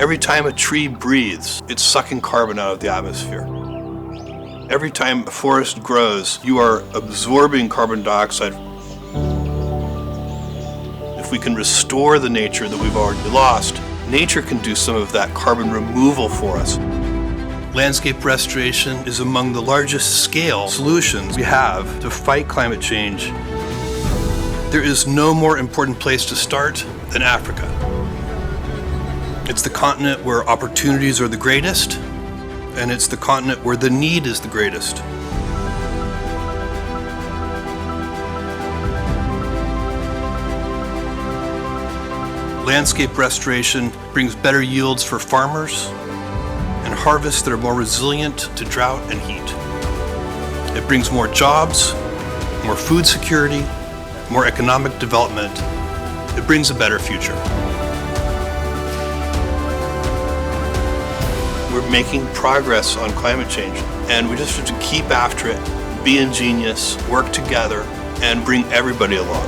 Every time a tree breathes, it's sucking carbon out of the atmosphere. Every time a forest grows, you are absorbing carbon dioxide. If we can restore the nature that we've already lost, nature can do some of that carbon removal for us. Landscape restoration is among the largest scale solutions we have to fight climate change. There is no more important place to start than Africa. It's the continent where opportunities are the greatest, and it's the continent where the need is the greatest. Landscape restoration brings better yields for farmers and harvests that are more resilient to drought and heat. It brings more jobs, more food security, more economic development. It brings a better future. We're making progress on climate change, and we just have to keep after it, be ingenious, work together, and bring everybody along.